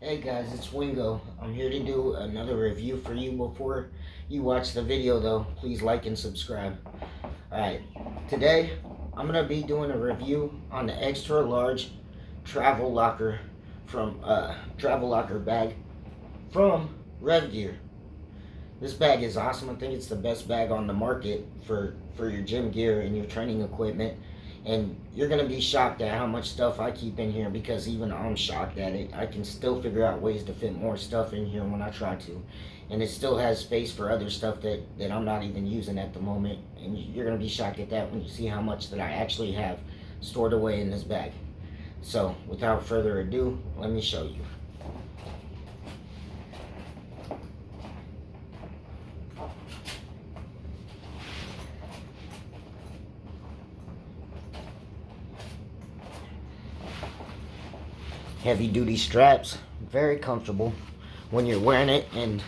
Hey guys, it's Wingo. I'm here to do another review for you. Before you watch the video though, please like and subscribe. Alright, today I'm going to be doing a review on the extra large travel locker from travel locker bag from Revgear. This bag is awesome. I think it's the best bag on the market for your gym gear and your training equipment. And you're going to be shocked at how much stuff I keep in here, because even I'm shocked at it. I can still figure out ways to fit more stuff in here when I try to. And it still has space for other stuff that I'm not even using at the moment. And you're going to be shocked at that when you see how much that I actually have stored away in this bag. So without further ado, let me show you. Heavy duty straps, very comfortable when you're wearing it and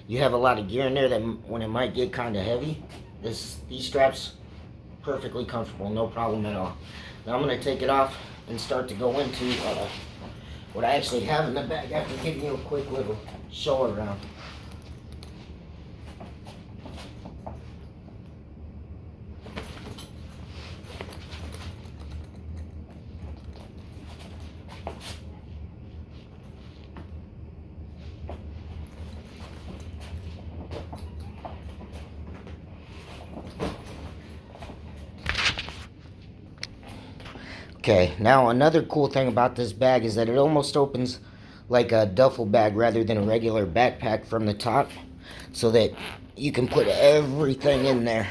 you have a lot of gear in there that when it might get kind of heavy, these straps perfectly comfortable, no problem at all. Now I'm going to take it off and start to go into what I actually have in the bag after giving you a quick little show around. Okay, now another cool thing about this bag is that it almost opens like a duffel bag rather than a regular backpack from the top, so that you can put everything in there.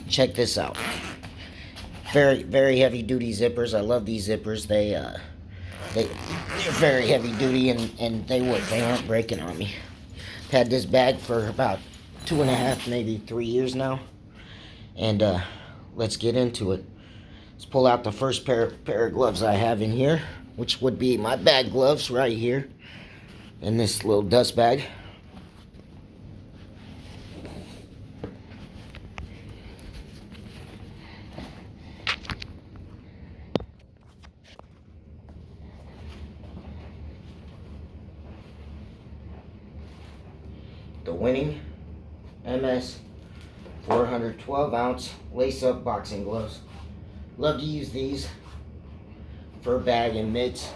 Check this out. Very, very heavy duty zippers. I love these zippers. They're very heavy duty and they work. They aren't breaking on me. I've had this bag for about 2.5, maybe 3 years now. And let's get into it. Let's pull out the first pair of gloves I have in here, which would be my bag gloves right here in this little dust bag. The winning MS 412 ounce lace-up boxing gloves. Love to use these for a bag and mitts,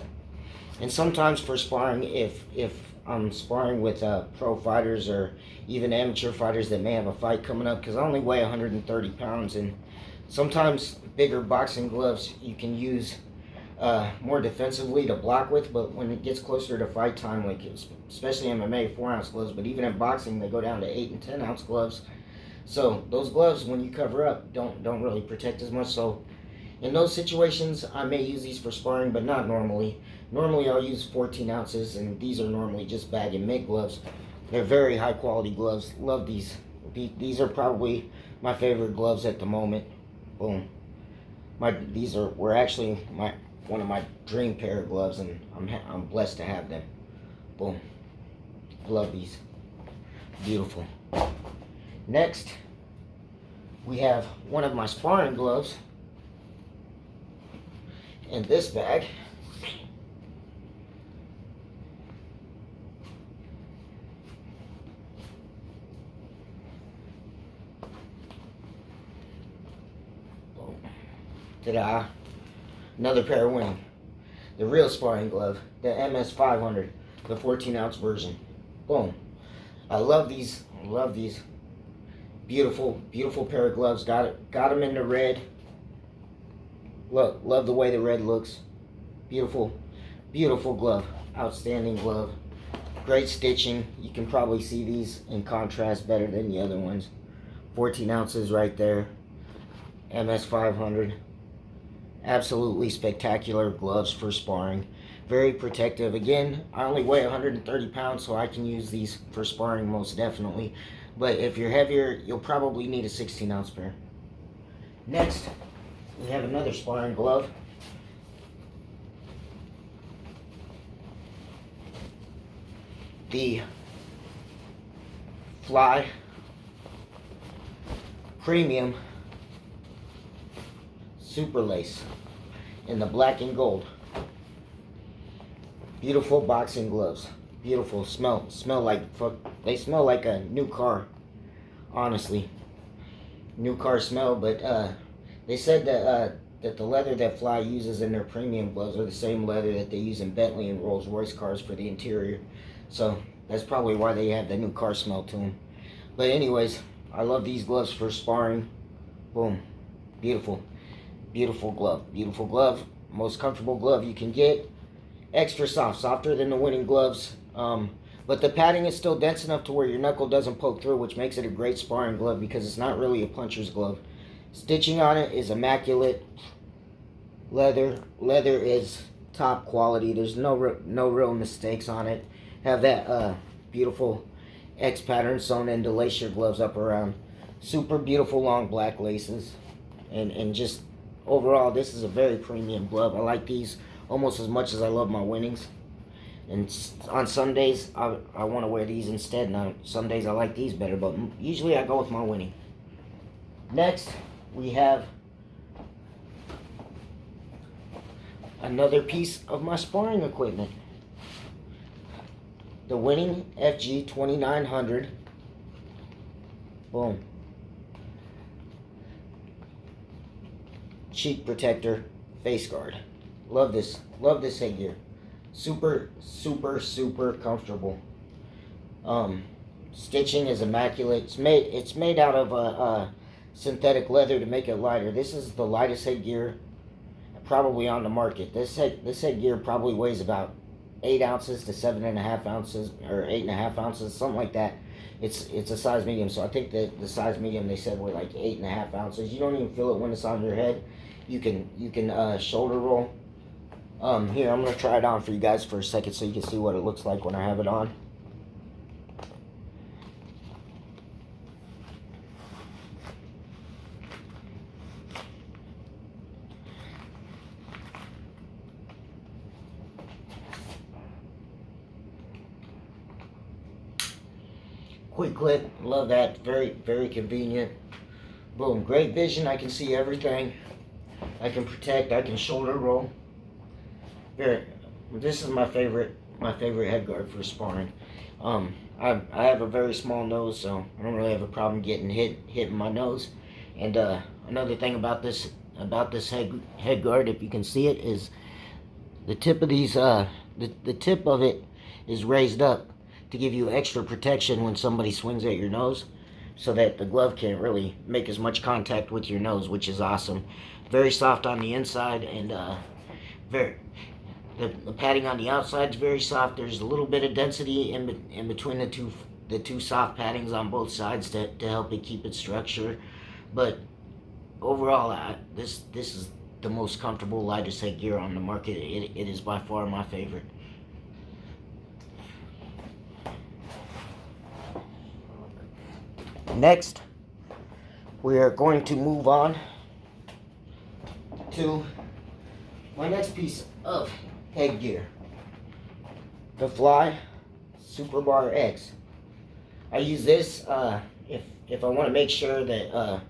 and sometimes for sparring if I'm sparring with pro fighters or even amateur fighters that may have a fight coming up, because I only weigh 130 pounds, and sometimes bigger boxing gloves you can use more defensively to block with, but when it gets closer to fight time, like especially MMA 4-ounce gloves, but even in boxing they go down to 8 and 10-ounce gloves. So those gloves, when you cover up, don't really protect as much. So in those situations, I may use these for sparring, but not normally. Normally, I'll use 14 ounces, and these are normally just bag and mitt gloves. They're very high quality gloves. Love these. These are probably my favorite gloves at the moment. Boom. These were actually one of my dream pair of gloves, and I'm blessed to have them. Boom. Love these. Beautiful. Next, we have one of my sparring gloves in this bag. Boom. Ta-da. Another pair of winning. The real sparring glove, the MS 500, the 14-ounce version. Boom. I love these. I love these. Beautiful, beautiful pair of gloves. Got them in the red. Look, love the way the red looks. Beautiful, beautiful glove. Outstanding glove. Great stitching. You can probably see these in contrast better than the other ones. 14 ounces right there. MS 500. Absolutely spectacular gloves for sparring. Very protective. Again, I only weigh 130 pounds, so I can use these for sparring most definitely. But if you're heavier, you'll probably need a 16-ounce pair. Next, we have another sparring glove. The Fly Premium Super Lace in the black and gold. Beautiful boxing gloves. Beautiful. Smell like fuck. They smell like a new car. Honestly, new car smell. But they said that the leather that Fly uses in their premium gloves are the same leather that they use in Bentley and Rolls Royce cars for the interior. So that's probably why they have the new car smell to them. But anyways, I love these gloves for sparring. Boom. Beautiful. Beautiful glove. Beautiful glove. Most comfortable glove you can get. Extra soft. Softer than the winning gloves. But the padding is still dense enough to where your knuckle doesn't poke through, which makes it a great sparring glove because it's not really a puncher's glove. Stitching on it is immaculate. Leather is top quality. There's no real mistakes on it. Have that beautiful X pattern sewn in to lace your gloves up around. Super beautiful long black laces. And just overall, this is a very premium glove. I like these almost as much as I love my winnings. And on some days, I want to wear these instead. And on some days, I like these better. But usually, I go with my winning. Next, we have another piece of my sparring equipment. The winning FG 2900. Boom. Cheek protector, face guard. Love this headgear. Super comfortable. Stitching is immaculate. It's made out of synthetic leather to make it lighter. This is the lightest headgear probably on the market. This headgear probably weighs about 8 ounces to 7.5 ounces, or 8.5 ounces, something like that. It's a size medium, so I think that the size medium they said were like 8.5 ounces. You don't even feel it when it's on your head. You can shoulder roll. Here, I'm gonna try it on for you guys for a second so you can see what it looks like when I have it on. Quick clip, love that. Very convenient. Boom, great vision. I can see everything. I can protect. I can shoulder roll. This is my favorite headguard for sparring. I have a very small nose, so I don't really have a problem getting hit in my nose. And another thing about this headguard, if you can see it, is the tip of these the tip of it is raised up to give you extra protection when somebody swings at your nose, so that the glove can't really make as much contact with your nose, which is awesome. Very soft on the inside, and the padding on the outside is very soft. There's a little bit of density in between the two soft paddings on both sides to help it keep its structure. But overall, this is the most comfortable, lightest headgear on the market. It is by far my favorite. Next, we are going to move on to my next piece of headgear. The Fly Super Bar X. I use this if I want to make sure that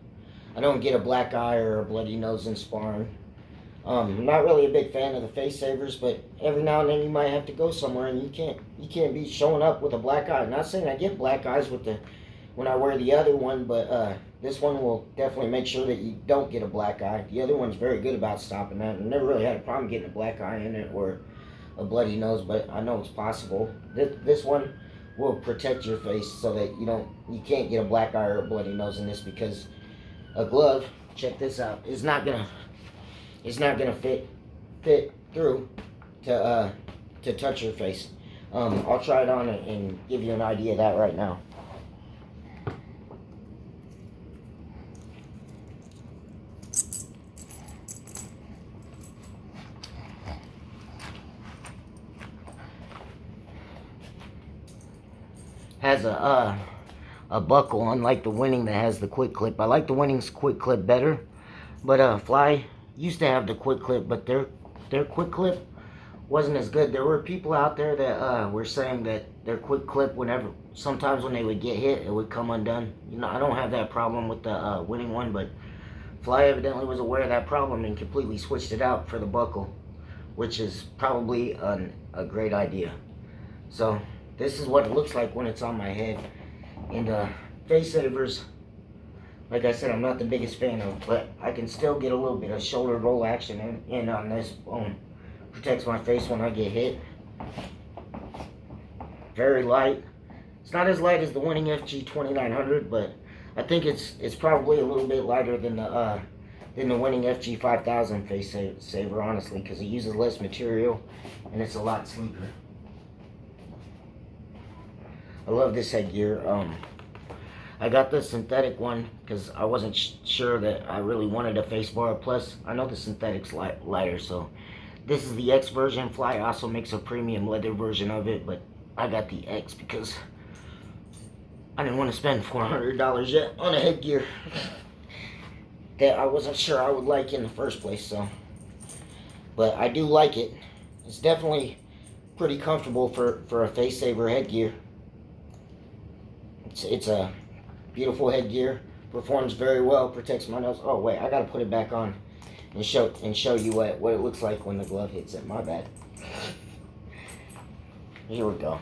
I don't get a black eye or a bloody nose in sparring. I'm not really a big fan of the face savers, but every now and then you might have to go somewhere and you can't be showing up with a black eye. I'm not saying I get black eyes when I wear the other one, but this one will definitely make sure that you don't get a black eye. The other one's very good about stopping that. I never really had a problem getting a black eye in it or a bloody nose, but I know it's possible. This one will protect your face so that you can't get a black eye or a bloody nose in this, because a glove, check this out, is not gonna fit through to touch your face. I'll try it on and give you an idea of that right now. Has a buckle, unlike the winning that has the quick clip. I like the winning's quick clip better, but Fly used to have the quick clip, but their quick clip wasn't as good. There were people out there that were saying that their quick clip, sometimes when they would get hit, it would come undone. I don't have that problem with the winning one, but Fly evidently was aware of that problem and completely switched it out for the buckle. which is probably a great idea. So this is what it looks like when it's on my head. And face savers, like I said, I'm not the biggest fan of, but I can still get a little bit of shoulder roll action in on this bone. Protects my face when I get hit. Very light. It's not as light as the Winning FG 2900, but I think it's probably a little bit lighter than the Winning FG 5000 face saver, honestly, because it uses less material and it's a lot sleeker. I love this headgear. I got the synthetic one because I wasn't sure that I really wanted a face bar. Plus, I know the synthetic's lighter, so this is the X version. Fly also makes a premium leather version of it, but I got the X because I didn't want to spend $400 yet on a headgear that I wasn't sure I would like in the first place. So, but I do like it. It's definitely pretty comfortable for a face saver headgear. It's a beautiful headgear. Performs very well. Protects my nose. Oh wait, I gotta put it back on and show you what it looks like when the glove hits it. My bad. Here we go.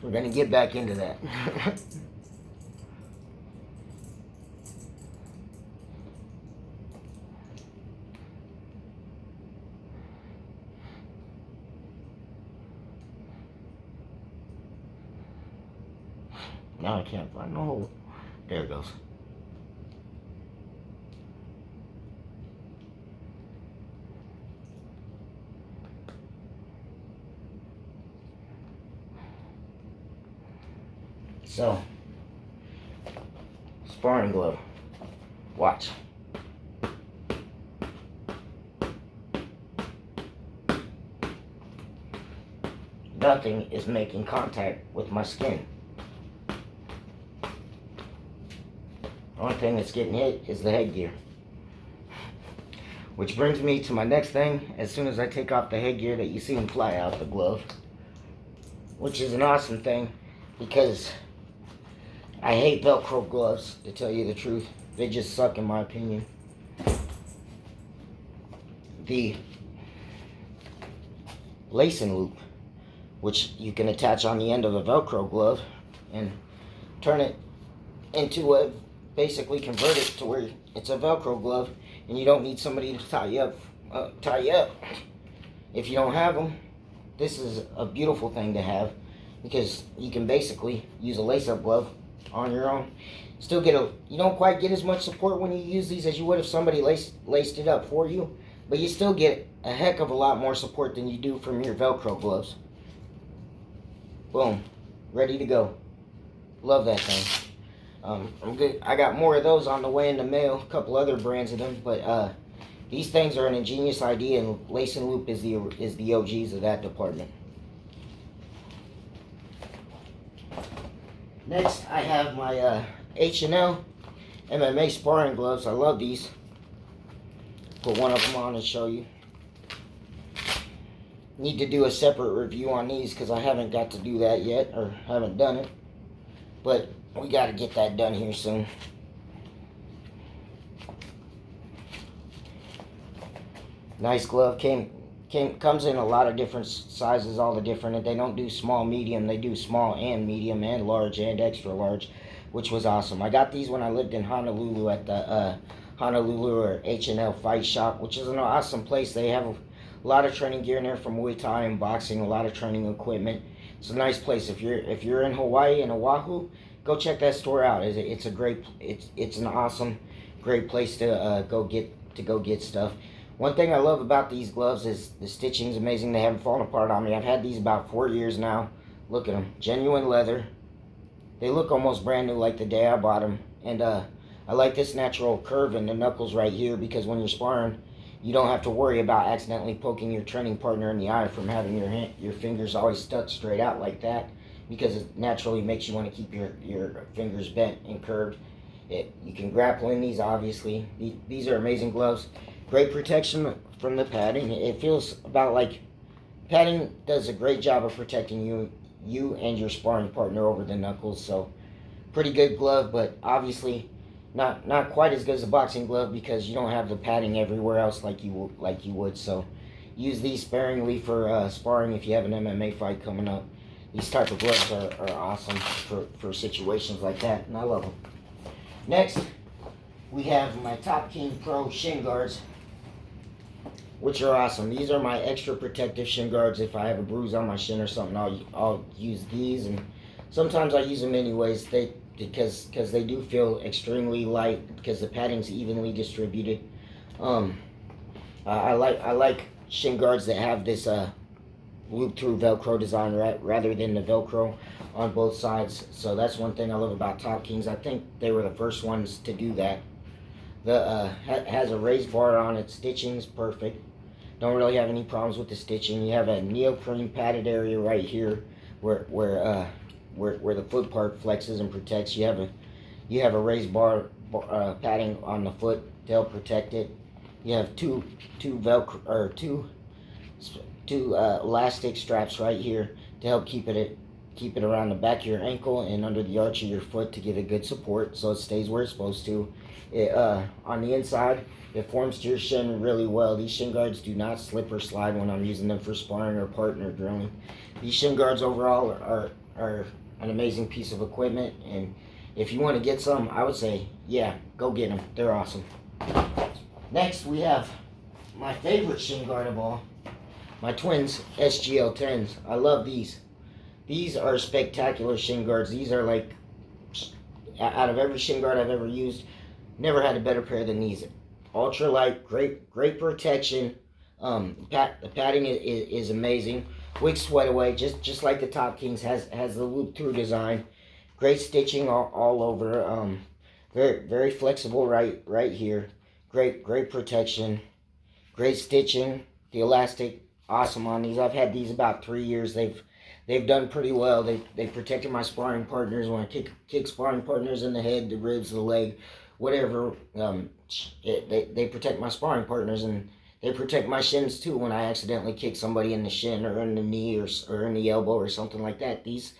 We're gonna get back into that. Now I can't find no hole. There it goes. So, sparring glove. Watch. Nothing is making contact with my skin. The only thing that's getting hit is the headgear. Which brings me to my next thing. As soon as I take off the headgear, that you see him fly out the glove. Which is an awesome thing, because I hate Velcro gloves, to tell you the truth. They just suck in my opinion. The lacing loop, which you can attach on the end of a Velcro glove and turn it into a, basically convert it to where it's a Velcro glove, and you don't need somebody to tie you up. If you don't have them, this is a beautiful thing to have, because you can basically use a lace-up glove on your own. Still get you don't quite get as much support when you use these as you would if somebody laced it up for you, but you still get a heck of a lot more support than you do from your Velcro gloves. Boom, ready to go. Love that thing. I'm good. I got more of those on the way in the mail. A couple other brands of them, but these things are an ingenious idea, and lace and loop is the OGs of that department. Next, I have my L MMA Sparring Gloves. I love these. Put one of them on and show you. Need to do a separate review on these because I haven't got to do that yet, or haven't done it. But we got to get that done here soon. Nice glove. Comes in a lot of different sizes, all the different. They don't do small, medium. They do small and medium and large and extra large, which was awesome. I got these when I lived in Honolulu at the Honolulu or H&L Fight Shop, which is an awesome place. They have a lot of training gear in there, from Muay Thai and boxing, a lot of training equipment. It's a nice place. If you're in Hawaii and Oahu, go check that store out. It's an awesome, great place to go get stuff. One thing I love about these gloves is the stitching's amazing. They haven't fallen apart on me. I've had these about 4 years now. Look at them, genuine leather. They look almost brand new, like the day I bought them. And I like this natural curve in the knuckles right here, because when you're sparring, you don't have to worry about accidentally poking your training partner in the eye from having your fingers always stuck straight out like that, because it naturally makes you want to keep your fingers bent and curved. You can grapple in these, obviously. These are amazing gloves. Great protection from the padding. It feels about like padding does a great job of protecting you and your sparring partner over the knuckles. So pretty good glove, but obviously not quite as good as a boxing glove, because you don't have the padding everywhere else like you would. So use these sparingly for sparring if you have an MMA fight coming up. These type of gloves are awesome for situations like that, and I love them. Next, we have my Top King Pro Shin Guards, which are awesome. These are my extra protective shin guards. If I have a bruise on my shin or something, I'll use these, and sometimes I use them anyways. Because they do feel extremely light because the padding's evenly distributed. I like shin guards that have this loop through Velcro design rather than the Velcro on both sides. So that's one thing I love about Top Kings. I think they were the first ones to do that. The has a raised bar on it. Stitching's perfect. Don't really have any problems with the stitching. You have a neoprene padded area right here where the foot part flexes and protects. You have a raised bar padding on the foot to help protect it. You have two Velcro or two elastic straps right here to help keep it around the back of your ankle and under the arch of your foot to give it good support so it stays where it's supposed to. On the inside, it forms to your shin really well. These shin guards do not slip or slide when I'm using them for sparring or partner drilling. These shin guards overall are an amazing piece of equipment, and if you want to get some, I would say, yeah, go get them. They're awesome. Next, we have my favorite shin guard of all, my Twins SGL10s. I love these. These are spectacular shin guards. These are like, out of every shin guard I've ever used, never had a better pair than these. Ultra light, great protection. The padding is amazing. Wick sweat away, just like the Top Kings, has the loop through design. Great stitching all over. Very flexible right here. Great protection. Great stitching. The elastic, awesome on these. I've had these about 3 years. They've done pretty well. They've protected my sparring partners when I kick sparring partners in the head, the ribs, the leg, whatever. They protect my sparring partners, and they protect my shins too when I accidentally kick somebody in the shin or in the knee or in the elbow or something like that. These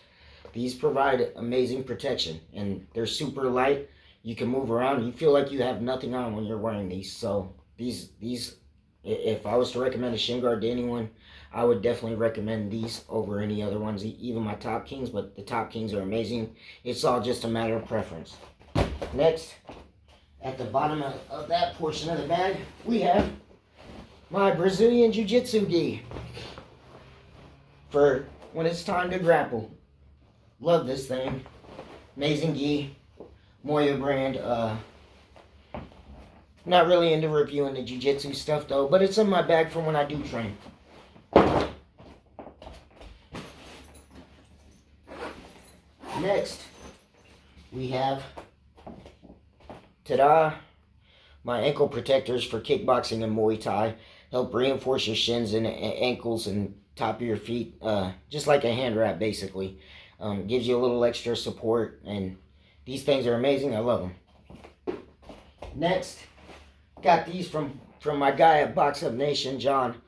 provide amazing protection, and they're super light. You can move around. You feel like you have nothing on when you're wearing these. So these, if I was to recommend a shin guard to anyone, I would definitely recommend these over any other ones, even my Top Kings, but the Top Kings are amazing. It's all just a matter of preference. Next, at the bottom of that portion of the bag, we have my Brazilian Jiu-Jitsu gi for when it's time to grapple. Love this thing. Amazing gi. Moya brand. Not really into reviewing the Jiu-Jitsu stuff though, but it's in my bag from when I do train. Next, we have, ta-da, my ankle protectors for kickboxing and Muay Thai. Help reinforce your shins and ankles and top of your feet, just like a hand wrap basically. Gives you a little extra support, and these things are amazing. I love them. Next, got these from my guy at Box Up Nation, John.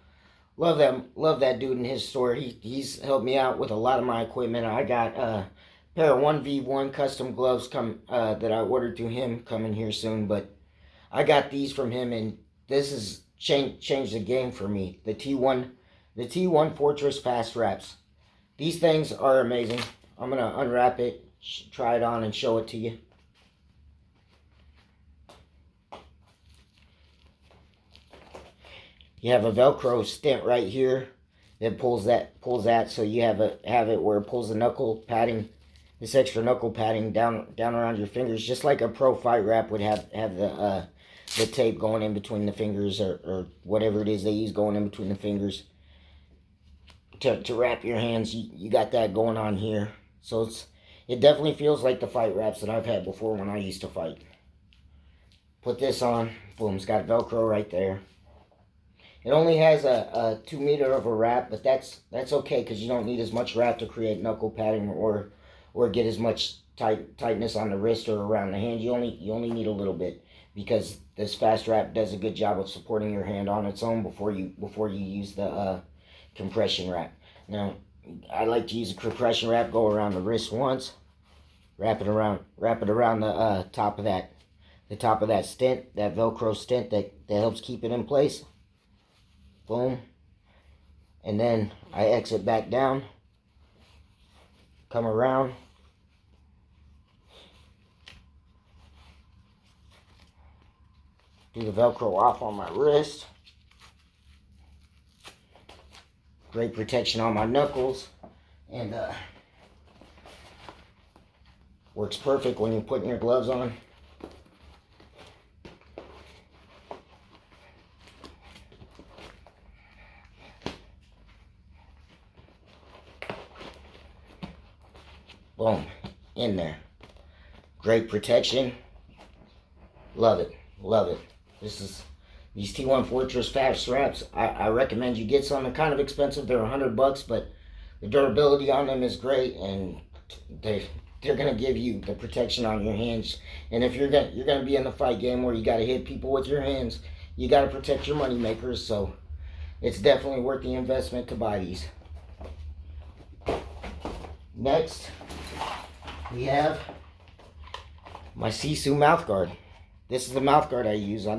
Love that dude in his store. He's helped me out with a lot of my equipment. I got a pair of 1v1 custom gloves that I ordered through him coming here soon, but I got these from him, and this has changed the game for me. The T1 Fortress Fast Wraps. These things are amazing. I'm gonna unwrap it, try it on, and show it to you. You have a Velcro stent right here that pulls that, so you have it where it pulls the knuckle padding, this extra knuckle padding down around your fingers, just like a pro fight wrap would have the tape going in between the fingers, or whatever it is they use going in between the fingers to wrap your hands. You got that going on here, so it definitely feels like the fight wraps that I've had before when I used to fight. Put this on, boom, it's got Velcro right there. It only has a 2 meter of a wrap, but that's okay because you don't need as much wrap to create knuckle padding or get as much tightness on the wrist or around the hand. You only need a little bit, because this fast wrap does a good job of supporting your hand on its own before you use the compression wrap. Now, I like to use a compression wrap. Go around the wrist once, wrap it around the top of that stent, that Velcro stent that helps keep it in place. Boom, And then I exit back down, come around, do the Velcro off on my wrist. Great protection on my knuckles, and works perfect when you're putting your gloves on. Boom, in there. Great protection. Love it, love it. These T1 Fortress Fast Straps, I recommend you get some. They're kind of expensive. They're $100, but the durability on them is great, and they're gonna give you the protection on your hands. And if you're gonna be in the fight game where you gotta hit people with your hands, you gotta protect your money makers. So it's definitely worth the investment to buy these. Next, we have my Sisu mouth guard. This is the mouth guard I use. I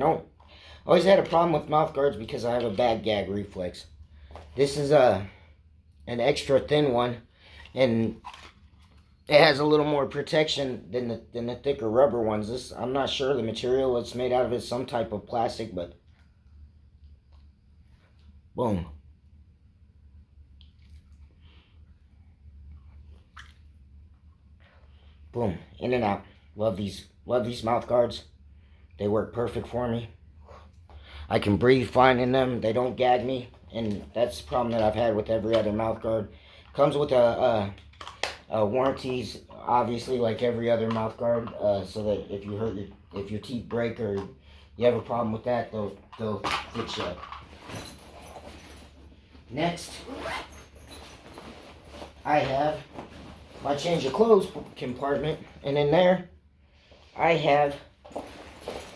always had a problem with mouth guards because I have a bad gag reflex. This is an extra thin one, and it has a little more protection than the thicker rubber ones. I'm not sure the material it's made out of is some type of plastic, but boom. Boom, in and out. Love these mouth guards. They work perfect for me. I can breathe fine in them. They don't gag me, and that's the problem that I've had with every other mouth guard. Comes with a warranties, obviously, like every other mouth guard, so that if your teeth break or you have a problem with that, they'll fix you up. Next, I have my change of clothes compartment, and in there I have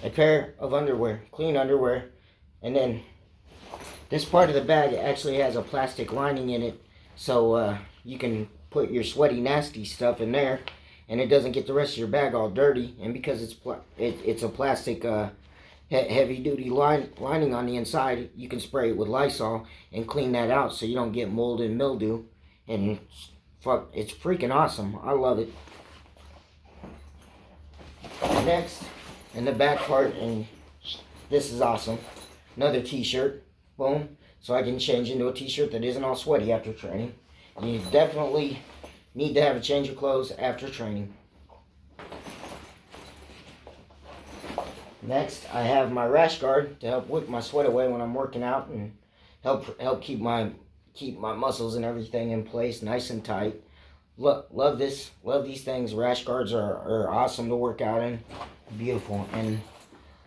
a pair of underwear, clean underwear, and then this part of the bag actually has a plastic lining in it, so you can put your sweaty, nasty stuff in there, and it doesn't get the rest of your bag all dirty. And because it's a plastic heavy-duty lining on the inside, you can spray it with Lysol and clean that out so you don't get mold and mildew. And fuck, it's freaking awesome. I love it. Next, in the back part, and this is awesome, another t-shirt. Boom. So I can change into a t-shirt that isn't all sweaty after training. You definitely need to have a change of clothes after training. Next, I have my Rash Guard to help wick my sweat away when I'm working out and help keep my muscles and everything in place nice and tight. Love this. Love these things. Rash Guards are awesome to work out in. Beautiful. And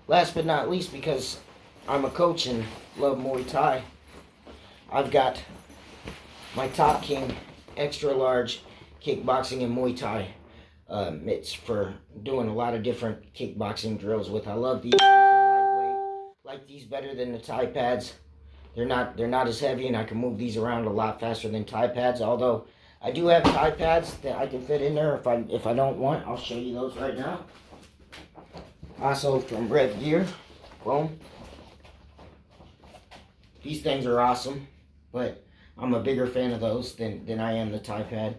last but not least, because I'm a coach and love Muay Thai, I've got my Top King extra large kickboxing and Muay Thai mitts for doing a lot of different kickboxing drills with. I love these. These are lightweight. Like these better than the Thai pads. They're not as heavy, and I can move these around a lot faster than Thai pads. Although I do have Thai pads that I can fit in there if I don't want. I'll show you those right now. Also from Revgear. Boom. These things are awesome, but I'm a bigger fan of those than I am the Thai pad.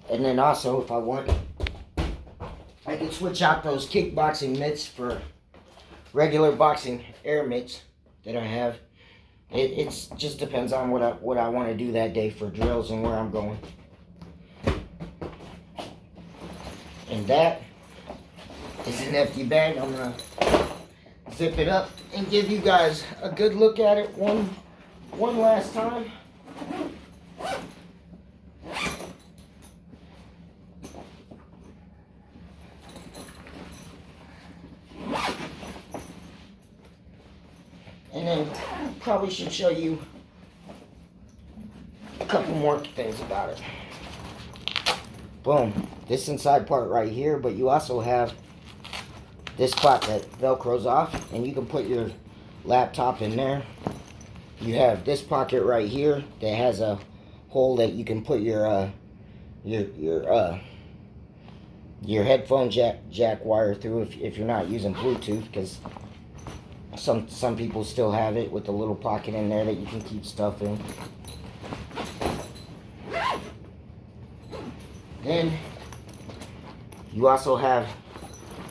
And then also, if I want, I can switch out those kickboxing mitts for regular boxing air mitts that I have. It just depends on what I want to do that day for drills and where I'm going. And that is an empty bag. I'm gonna zip it up and give you guys a good look at it one last time. And then probably should show you a couple more things about it. Boom. This inside part right here, but you also have this spot that velcros off, and you can put your laptop in there. You have this pocket right here that has a hole that you can put your headphone jack wire through if you're not using Bluetooth, because some people still have it with a little pocket in there that you can keep stuff in. Then you also have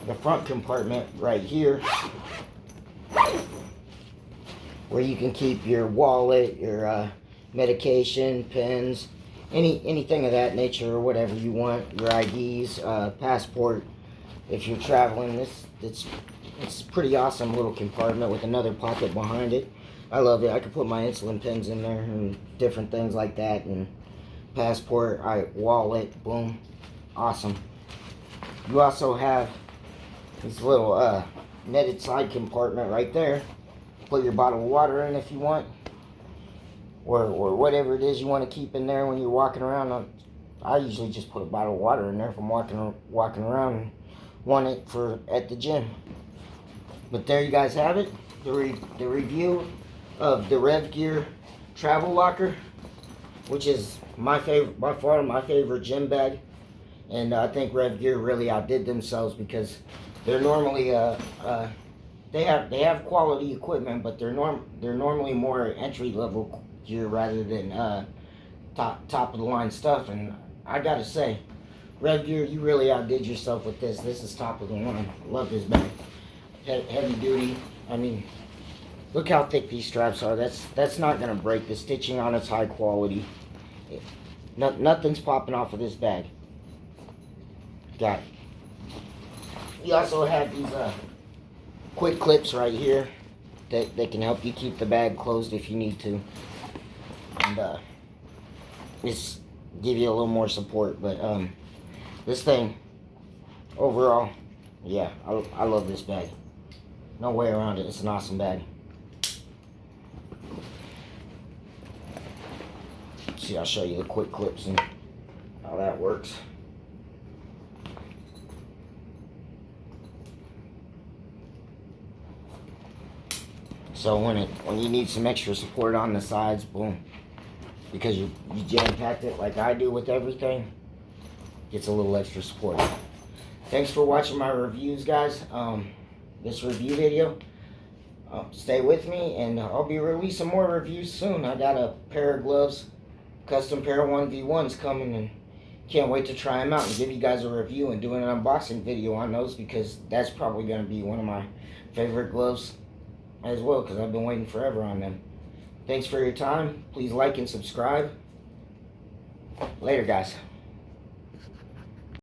the front compartment right here where you can keep your wallet, your medication, pens, anything of that nature or whatever you want, your IDs, passport. If you're traveling, it's a pretty awesome little compartment with another pocket behind it. I love it. I can put my insulin pens in there and different things like that, and passport, wallet, boom, awesome. You also have this little netted side compartment right there. Put your bottle of water in if you want, or whatever it is you want to keep in there when you're walking around. I usually just put a bottle of water in there if I'm walking around and want it for at the gym. But there you guys have it, the review of the Revgear Travel Locker, which is my favorite, by far my favorite gym bag. And I think Revgear really outdid themselves, because they're normally they have quality equipment, but they're normally more entry level gear rather than top of the line stuff. And I gotta say, Revgear, you really outdid yourself with this. This is top of the line. Love this bag. Heavy duty. I mean, look how thick these straps are. That's not gonna break. The stitching on it's high quality. Nothing's popping off of this bag. Got it. You also have these quick clips right here that can help you keep the bag closed if you need to, and just give you a little more support. But this thing overall, yeah, I love this bag. No way around it. It's an awesome bag. See, I'll show you the quick clips and how that works. So when you need some extra support on the sides, boom, because you jam-packed it like I do with everything, gets a little extra support. Thanks for watching my reviews, guys. This review video. Stay with me, and I'll be releasing more reviews soon. I got a pair of gloves, custom pair of 1v1s coming, and can't wait to try them out and give you guys a review and do an unboxing video on those, because that's probably going to be one of my favorite gloves as well, because I've been waiting forever on them. Thanks for your time. Please like and subscribe. Later, guys.